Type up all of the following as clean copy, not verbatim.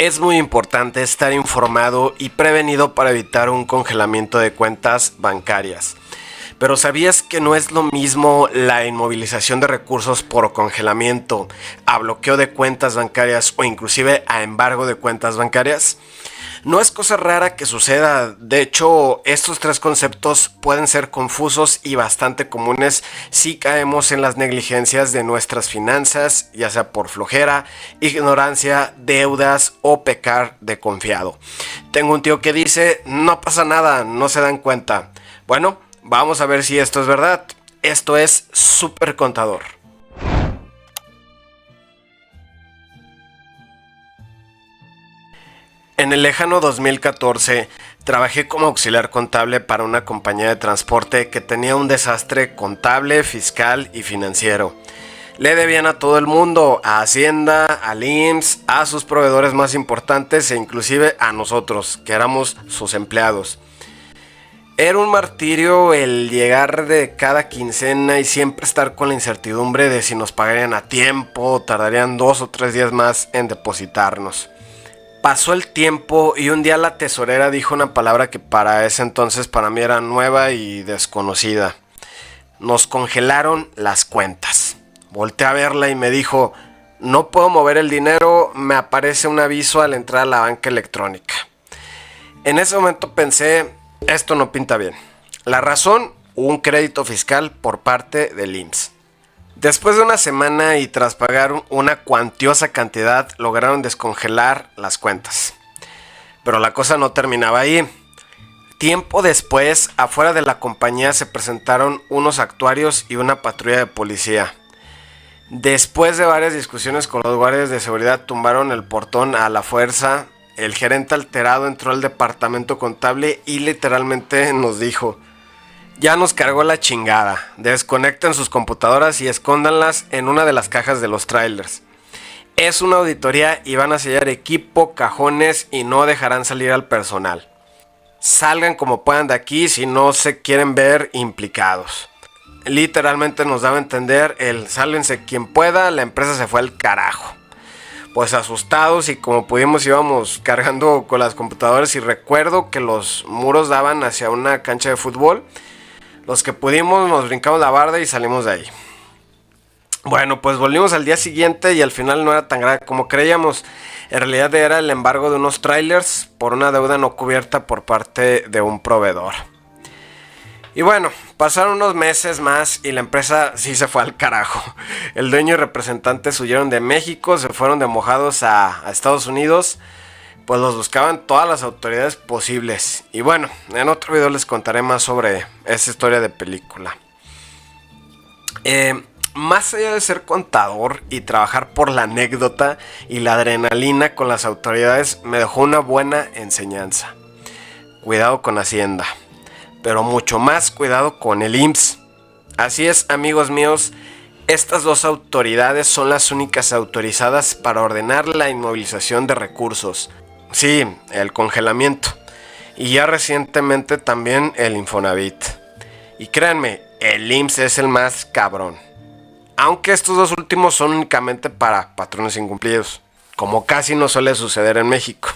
Es muy importante estar informado y prevenido para evitar un congelamiento de cuentas bancarias. Pero ¿sabías que no es lo mismo la inmovilización de recursos por congelamiento, a bloqueo de cuentas bancarias o inclusive a embargo de cuentas bancarias? No es cosa rara que suceda. De hecho, estos tres conceptos pueden ser confusos y bastante comunes si caemos en las negligencias de nuestras finanzas, ya sea por flojera, ignorancia, deudas o pecar de confiado. Tengo un tío que dice, no pasa nada, no se dan cuenta. Bueno, vamos a ver si esto es verdad. Esto es Super Contador. En el lejano 2014, trabajé como auxiliar contable para una compañía de transporte que tenía un desastre contable, fiscal y financiero. Le debían a todo el mundo, a Hacienda, al IMSS, a sus proveedores más importantes e inclusive a nosotros, que éramos sus empleados. Era un martirio el llegar de cada quincena y siempre estar con la incertidumbre de si nos pagarían a tiempo o tardarían 2 o 3 días más en depositarnos. Pasó el tiempo y un día la tesorera dijo una palabra que para ese entonces para mí era nueva y desconocida. Nos congelaron las cuentas. Volteé a verla y me dijo, no puedo mover el dinero, me aparece un aviso al entrar a la banca electrónica. En ese momento pensé, esto no pinta bien. La razón, un crédito fiscal por parte del IMSS. Después de una semana y tras pagar una cuantiosa cantidad, lograron descongelar las cuentas. Pero la cosa no terminaba ahí. Tiempo después, afuera de la compañía se presentaron unos actuarios y una patrulla de policía. Después de varias discusiones con los guardias de seguridad, tumbaron el portón a la fuerza. El gerente alterado entró al departamento contable y literalmente nos dijo: ya nos cargó la chingada, desconecten sus computadoras y escóndanlas en una de las cajas de los trailers. Es una auditoría y van a sellar equipo, cajones y no dejarán salir al personal. Salgan como puedan de aquí si no se quieren ver implicados. Literalmente nos daba a entender el sálvense quien pueda, la empresa se fue al carajo. Pues asustados y como pudimos íbamos cargando con las computadoras y recuerdo que los muros daban hacia una cancha de fútbol. Los que pudimos nos brincamos la barda y salimos de ahí. Bueno, pues volvimos al día siguiente y al final no era tan grave como creíamos. En realidad era el embargo de unos trailers por una deuda no cubierta por parte de un proveedor. Y bueno, pasaron unos meses más y la empresa sí se fue al carajo. El dueño y representantes huyeron de México, se fueron de mojados a Estados Unidos. Pues los buscaban todas las autoridades posibles. Y bueno, en otro video les contaré más sobre esa historia de película. Más allá de ser contador y trabajar por la anécdota y la adrenalina con las autoridades, me dejó una buena enseñanza. Cuidado con Hacienda, pero mucho más cuidado con el IMSS. Así es, amigos míos, estas dos autoridades son las únicas autorizadas para ordenar la inmovilización de recursos. Sí, el congelamiento. Y ya recientemente también el Infonavit. Y créanme, el IMSS es el más cabrón. Aunque estos dos últimos son únicamente para patrones incumplidos, como casi no suele suceder en México.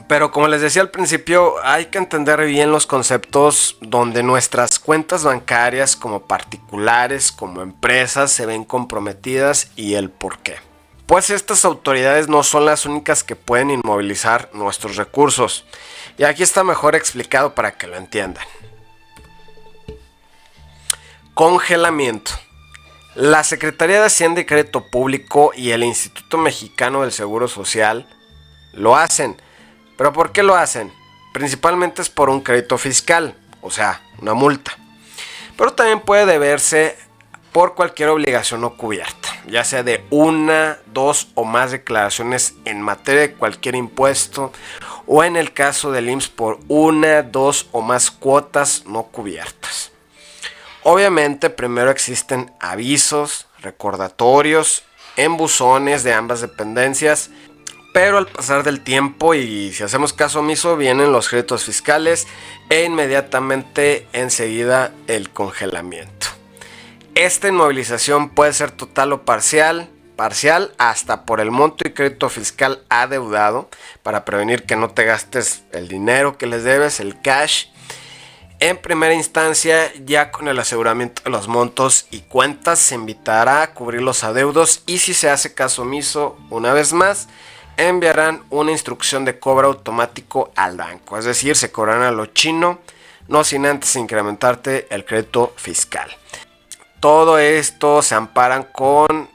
Pero como les decía al principio, hay que entender bien los conceptos donde nuestras cuentas bancarias como particulares, como empresas, se ven comprometidas y el por qué. Pues estas autoridades no son las únicas que pueden inmovilizar nuestros recursos. Y aquí está mejor explicado para que lo entiendan. Congelamiento. La Secretaría de Hacienda y Crédito Público y el Instituto Mexicano del Seguro Social lo hacen. ¿Pero por qué lo hacen? Principalmente es por un crédito fiscal, o sea, una multa. Pero también puede deberse por cualquier obligación no cubierta, ya sea de una, dos o más declaraciones en materia de cualquier impuesto, o en el caso del IMSS por una, dos o más cuotas no cubiertas. Obviamente primero existen avisos, recordatorios, en buzones de ambas dependencias, pero al pasar del tiempo y si hacemos caso omiso vienen los créditos fiscales e inmediatamente enseguida el congelamiento. Esta inmovilización puede ser total o parcial, parcial hasta por el monto y crédito fiscal adeudado para prevenir que no te gastes el dinero que les debes, el cash. En primera instancia, ya con el aseguramiento de los montos y cuentas, se invitará a cubrir los adeudos y si se hace caso omiso, una vez más, enviarán una instrucción de cobro automático al banco. Es decir, se cobrarán a lo chino, no sin antes incrementarte el crédito fiscal. Todo esto se amparan con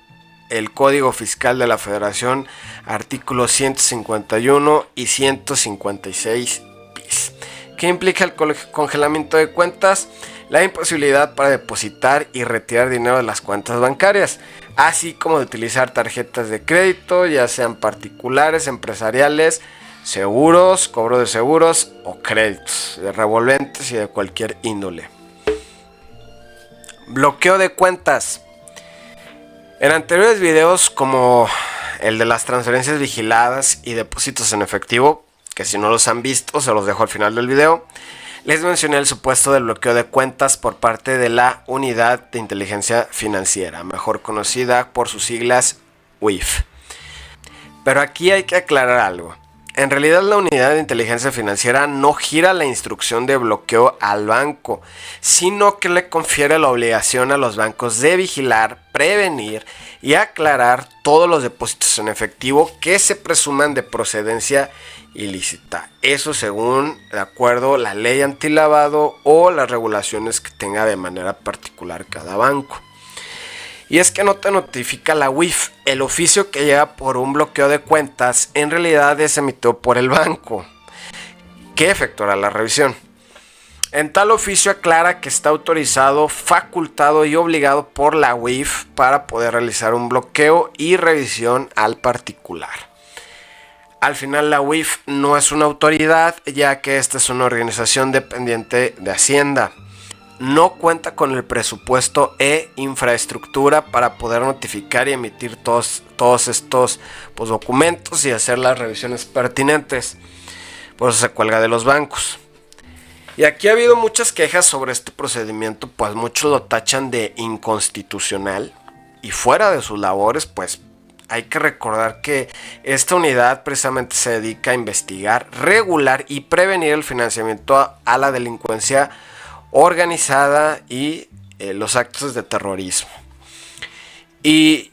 el Código Fiscal de la Federación, artículos 151 y 156 bis. ¿Qué implica el congelamiento de cuentas? La imposibilidad para depositar y retirar dinero de las cuentas bancarias, así como de utilizar tarjetas de crédito, ya sean particulares, empresariales, seguros, cobro de seguros o créditos, de revolventes y de cualquier índole. Bloqueo de cuentas. En anteriores videos, como el de las transferencias vigiladas y depósitos en efectivo, que si no los han visto se los dejo al final del video, les mencioné el supuesto del bloqueo de cuentas por parte de la Unidad de Inteligencia Financiera, mejor conocida por sus siglas UIF. Pero aquí hay que aclarar algo. En realidad la Unidad de Inteligencia Financiera no gira la instrucción de bloqueo al banco, sino que le confiere la obligación a los bancos de vigilar, prevenir y aclarar todos los depósitos en efectivo que se presuman de procedencia ilícita. Eso según, de acuerdo, la ley antilavado o las regulaciones que tenga de manera particular cada banco. Y es que no te notifica la UIF. El oficio que llega por un bloqueo de cuentas en realidad es emitido por el banco, que efectuará la revisión. En tal oficio aclara que está autorizado, facultado y obligado por la UIF para poder realizar un bloqueo y revisión al particular. Al final la UIF no es una autoridad, ya que esta es una organización dependiente de Hacienda. No cuenta con el presupuesto e infraestructura para poder notificar y emitir todos estos documentos y hacer las revisiones pertinentes. Por eso se cuelga de los bancos. Y aquí ha habido muchas quejas sobre este procedimiento, pues muchos lo tachan de inconstitucional. Y fuera de sus labores, pues hay que recordar que esta unidad precisamente se dedica a investigar, regular y prevenir el financiamiento a la delincuencia organizada y los actos de terrorismo. Y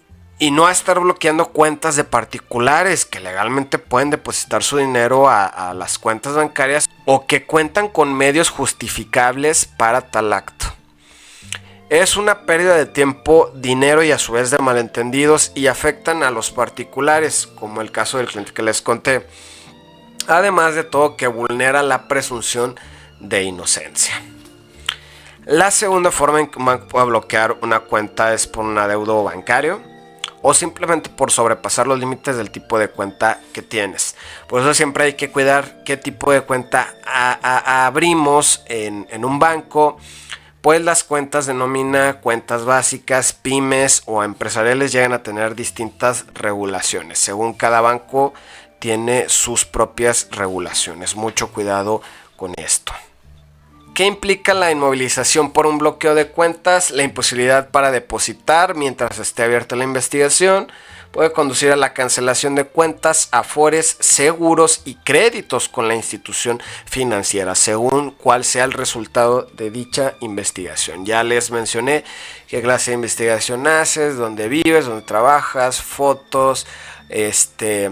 no a estar bloqueando cuentas de particulares que legalmente pueden depositar su dinero a las cuentas bancarias o que cuentan con medios justificables para tal acto. Es una pérdida de tiempo, dinero y a su vez de malentendidos y afectan a los particulares, como el caso del cliente que les conté. Además de todo que vulnera la presunción de inocencia. La segunda forma en que un banco puede bloquear una cuenta es por un adeudo bancario o simplemente por sobrepasar los límites del tipo de cuenta que tienes. Por eso siempre hay que cuidar qué tipo de cuenta abrimos en un banco, pues las cuentas de nómina, cuentas básicas, pymes o empresariales llegan a tener distintas regulaciones. Según cada banco tiene sus propias regulaciones. Mucho cuidado con esto. ¿Qué implica la inmovilización por un bloqueo de cuentas? La imposibilidad para depositar mientras esté abierta la investigación puede conducir a la cancelación de cuentas, afores, seguros y créditos con la institución financiera, según cuál sea el resultado de dicha investigación. Ya les mencioné qué clase de investigación haces, dónde vives, dónde trabajas, fotos,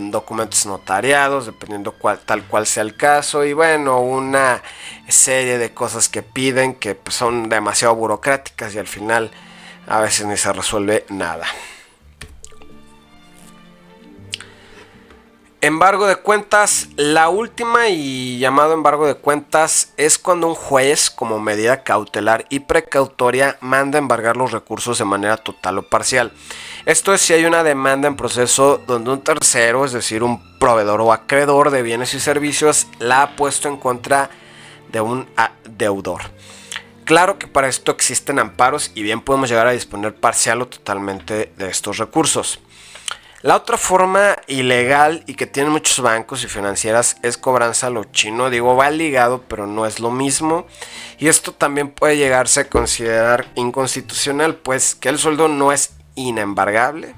documentos notariados, dependiendo tal cual sea el caso, y bueno, una serie de cosas que piden que pues, son demasiado burocráticas y al final a veces ni se resuelve nada. Embargo de cuentas. La última y llamado embargo de cuentas es cuando un juez, como medida cautelar y precautoria, manda embargar los recursos de manera total o parcial. Esto es si hay una demanda en proceso donde un tercero, es decir, un proveedor o acreedor de bienes y servicios, la ha puesto en contra de un deudor. Claro que para esto existen amparos y bien podemos llegar a disponer parcial o totalmente de estos recursos. La otra forma ilegal y que tienen muchos bancos y financieras es cobranza a lo chino. Digo, va ligado, pero no es lo mismo. Y esto también puede llegarse a considerar inconstitucional, pues que el sueldo no es inembargable.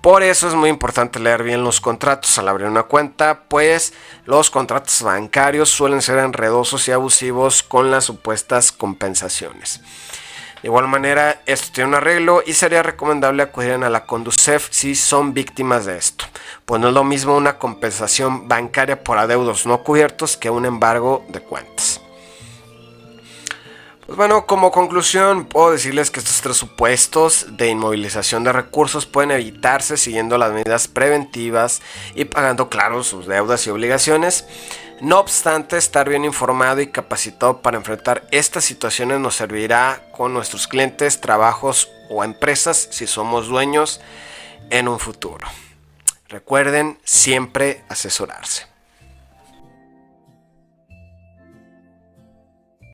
Por eso es muy importante leer bien los contratos al abrir una cuenta, pues los contratos bancarios suelen ser enredosos y abusivos con las supuestas compensaciones. De igual manera, esto tiene un arreglo y sería recomendable acudir a la Conducef si son víctimas de esto, pues no es lo mismo una compensación bancaria por adeudos no cubiertos que un embargo de cuentas. Pues bueno, como conclusión puedo decirles que estos tres supuestos de inmovilización de recursos pueden evitarse siguiendo las medidas preventivas y pagando, claro, sus deudas y obligaciones. No obstante, estar bien informado y capacitado para enfrentar estas situaciones nos servirá con nuestros clientes, trabajos o empresas si somos dueños en un futuro. Recuerden siempre asesorarse.